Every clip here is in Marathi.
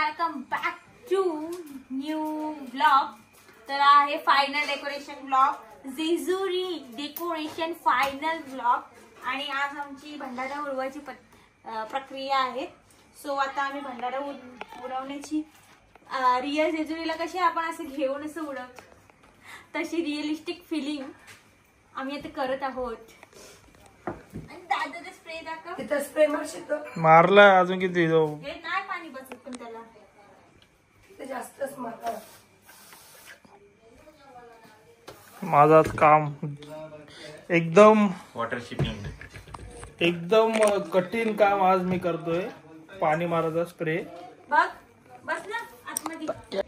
Welcome back to new blog. तर आहे final decoration blog, Jejuri decoration final blog. आणि आज आमची भंडारा उडवायची प्रक्रिया आहे. सो आता आम्ही भंडारा उडवण्याची रिअल जेजुरीला कशी आपण असं घेऊन असं उडवतो तशी रिअलिस्टिक फिलिंग आम्ही आता करत आहोत. दादा स्प्रे दाखव. तिथं स्प्रे मारला अजून किती नाही पाणी बसत पण त्याला जास्तच मारला. माझं काम एकदम वॉटर शिपिंग एकदम कठीण काम आज मी करतोय. पाणी मारायचा स्प्रे. बघ बस ना आतमध्ये.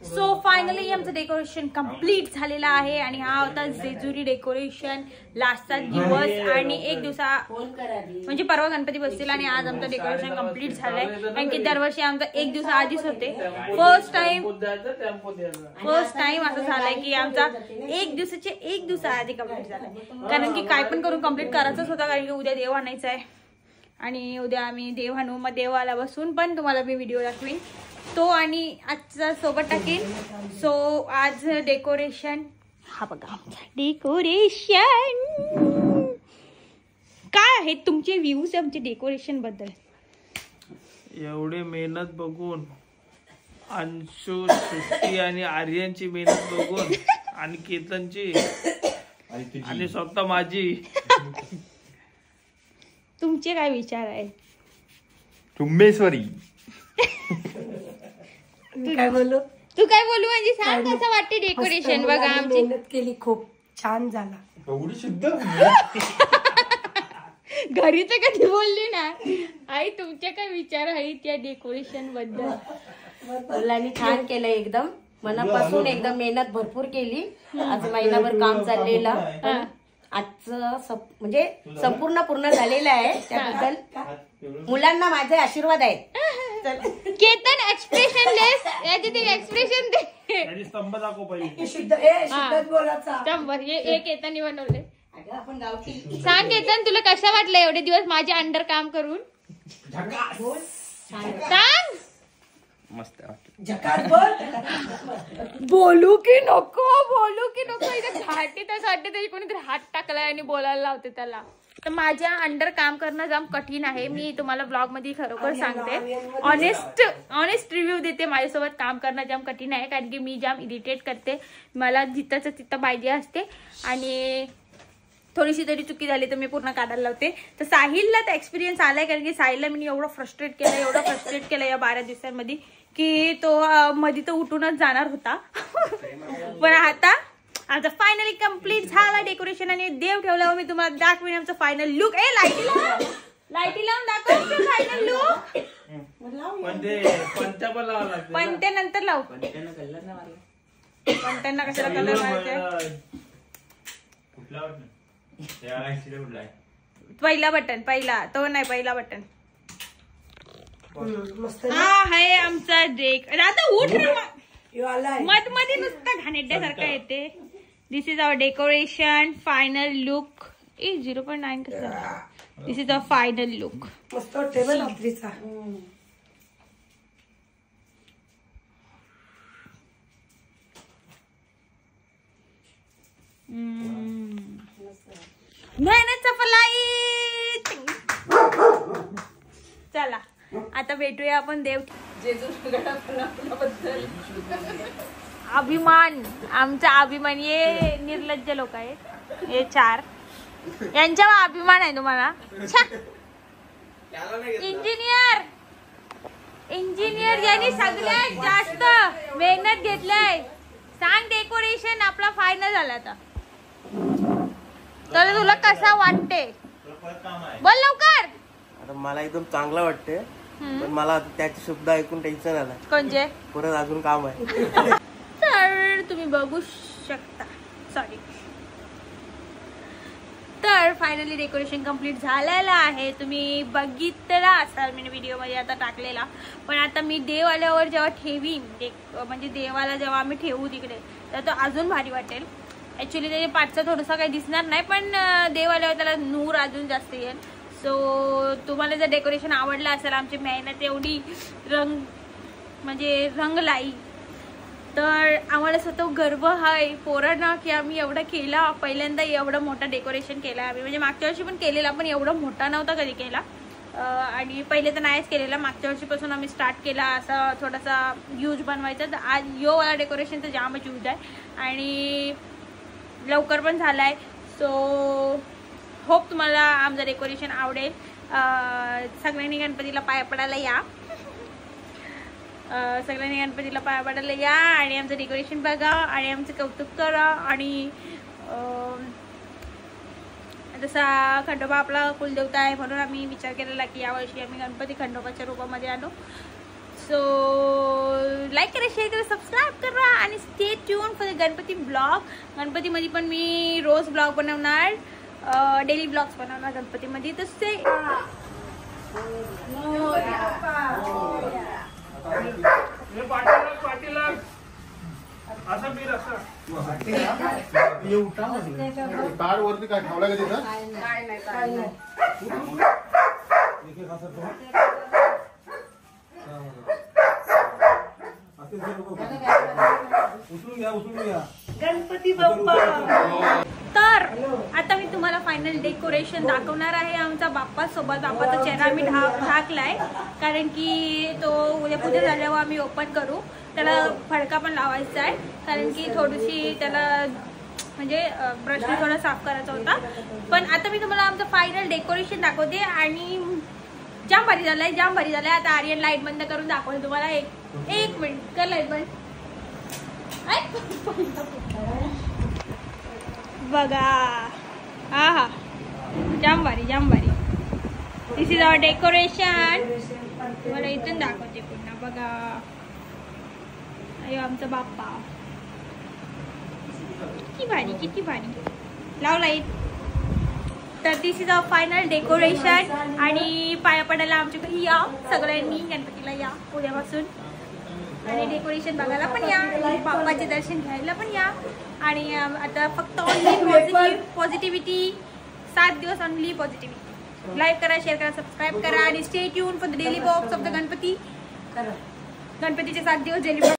सो फायनली आमचं डेकोरेशन कम्प्लीट झालेलं आहे आणि हा होता जेजुरी डेकोरेशन लास्टचा दिवस. आणि एक दिवसा म्हणजे परवा गणपती बसतील आणि आज आमचं डेकोरेशन कम्प्लीट झालंय. कारण की दरवर्षी आमचं एक दिवस आधीच होते. फर्स्ट टाइम असं झालंय की आमचा एक दिवसा आधी कम्प्लीट झालाय. कारण की काय पण करून कम्प्लीट करायचंच होता. कारण की उद्या देव आणायचा आहे आणि उद्या आम्ही देव आणू. मग देवाला बसून पण तुम्हाला मी व्हिडिओ दाखवीन तो आणि आजचा सोबत टाकेन. सो आज डेकोरेशन हा बघा आमचा डेकोरेशन. काय आहेत तुमचे व्ह्यूज आमचे डेकोरेशन बद्दल? एवढे मेहनत बघून, अंशू सृष्टी आणि आर्यनची मेहनत बघून आणि केतनची आणि स्वतः माझी तुमचे काय विचार आहे? चुंबेश्वरी काय बोलू म्हणजे सांग कसं वाटते डेकोरेशन? बघा आमची मेहनत केली, खूप छान झाला. एवढी शुद्ध घरी तर कधी बोलली ना. आई तुमचे काय विचार आहेत या डेकोरेशन बद्दल? मुलांनी छान केलं, एकदम मनापासून एकदम मेहनत भरपूर केली. आज महिनाभर काम चाललेलं, आजचं म्हणजे संपूर्ण पूर्ण झालेलं आहे. त्याबद्दल मुलांना माझे आशीर्वाद आहेत. केतन एक्सप्रेशनलेस याचे ते एक्सप्रेशन दे. स्तंभ दाखव पहिले. शुद्धच बोलायचा. स्तंभ हे केतनने बनवले. आपण गावठी सांग केतन तुला कसं वाटलं एवढे दिवस माझ्या अंडर काम करून? सांग. मस्त बोलू की नको इथे घाटी त्यासाठी त्याची कोणीतरी हात टाकलाय आणि बोलायला लावते त्याला. तर माझ्या अंडर काम करणं जाम कठीण आहे. मी तुम्हाला ब्लॉग मध्ये खरोखर सांगते, ऑनेस्ट रिव्ह्यू देते. माझ्यासोबत काम करणं जाम कठीण आहे कारण की मी जाम इरिटेट करते. मला जिथंच तिथं पाहिजे असते आणि थोडीशी तरी चुकी झाली तर मी पूर्ण काढायला लावते. तर साहिलला तर एक्सपिरियन्स आलाय कारण की साहिलला मी एवढं फ्रस्ट्रेट केलं या 12 दिवसांमध्ये की तो मध्ये तर उठूनच जाणार होता. पण आता आमचा फायनली कम्प्लीट झाला डेकोरेशन आणि देव ठेवल्यावर मी तुम्हाला दाखवेन आमचं फायनल लुक. लाईटी लावून दाखव फायनल लुक. पंत्यानंतर लावू. पंत्यांना कशाला कलर मारायचे? पहिला बटन तो नाही, पहिला बटन हा आहे आमचा डेक. आता उठ मध मध्ये नुसतं घाणेड्यासारखं येते. This is our decoration final look. 0.9 कसं? This is our final look. मस्त टेबल ऑफिसचा. मेहनत सफलाई. चला आता भेटूया आपण देव. अभिमान, आमचा अभिमान. ये निर्लज्ज लोक आहेत हे 4. यांच्यावर अभिमान आहे तुम्हाला? इंजिनियर यांनी सगळ्यात जास्त मेहनत घेतलाय. सांग डेकोरेशन आपला फायनल झाला आता. तर तुला कसा वाटते बोल लवकर. आता मला एकदम चांगला वाटते पण मला त्याचे शब्द ऐकून टेन्शन आलं. कोणचे? परत अजून काम आहे. तर तुम्ही बघू शकता. सॉरी. तर फायनली डेकोरेशन कम्प्लीट झालेलं आहे. तुम्ही बघितलं असाल मी व्हिडिओ मध्ये आता टाकलेला. पण आता मी देव आल्यावर जेव्हा ठेवीन म्हणजे देवाला जेव्हा आम्ही ठेवू तिकडे तर तो अजून भारी वाटेल. ऍक्च्युली त्याच्या पाठचा थोडासा काही दिसणार नाही पण देव आल्यावर त्याला नूर अजून जास्त येईल. सो तुम्हाला जर डेकोरेशन आवडलं असेल, आमची मेहनत एवढी म्हणजे रंगलाई. तर आम्हाला स्वतः गर्व आहे पोरांना की आम्ही एवढं केला. पहिल्यांदा एवढं मोठं डेकोरेशन केलं आम्ही. म्हणजे मागच्या वर्षी पण केलेला, पण एवढा मोठा नव्हता कधी केला. आणि पहिले तर नाहीच केलेला. मागच्या वर्षीपासून आम्ही स्टार्ट केला असा थोडासा यूज बनवायचा. तर आज यो वाला डेकोरेशनचा जामच यूज आहे आणि लवकर पण झाला आहे. सो होप तुम्हाला आमचं डेकोरेशन आवडेल. सगळ्यांनी गणपतीला पाया पडायला या. सगळ्यांनी गणपतीला पाया पडायला या आणि आमचं डेकोरेशन बघा आणि आमचं कौतुक करा. आणि जसा खंडोबा आपला कुलदेवता आहे म्हणून आम्ही विचार केलेला की यावर्षी आम्ही गणपती खंडोबाच्या रूपामध्ये आणू. सो लाईक करा, शेअर करा, सबस्क्राईब करा आणि stay tune for the Ganpati blog. गणपतीमध्ये पण मी रोज ब्लॉग बनवणार, डेली ब्लॉग्स बनवणार गणपतीमध्ये. तसे पाटीला असं मी रस्ता तार वरती काय ठेवला का तिथं? गणपती बाप्पा. तर आता मी तुम्हाला फायनल डेकोरेशन दाखवणार आहे. आमचा बाप्पा सोबत बाप्पाचा चेहरा आम्ही ढाकलाय कारण की तो उद्या पूजा झाल्यावर आम्ही ओपन करू. त्याला फडका पण लावायचा आहे कारण की थोडीशी त्याला म्हणजे ब्रशने थोडा साफ करायचा होता. पण आता मी तुम्हाला आमचं फायनल डेकोरेशन दाखवते आणि जाम भारी झालंय, जाम भारी झालंय. आता आर्यन लाईट बंद करून दाखवते तुम्हाला. एक मिनिट कर लाईट बंद. बघा हा हा जाम भारी, जाम भारी. दिस इज आवर डेकोरेशन. तुम्हाला इथून दाखवते पुन्हा. बघा अयो आमचा बाप्पा किती भारी, किती भारी. लाव लाईट. तर दिस इज आवर फायनल डेकोरेशन आणि पाया पडायला आमच्याकडे या सगळ्यांनी. गणपतीला या उद्यापासून आणि डेकोरेशन बघायला पण या, बाप्पाचे दर्शन घ्यायला पण या. आणि आता फक्त ओनली पॉझिटिव्हिटी. 7 दिवस ओनली पॉझिटिव्हिटी. लाईक करा, शेअर करा, सबस्क्राईब करा आणि stay tune for the daily blogs of the Ganpati. गणपतीचे 7 दिवस डेली ब्लॉग.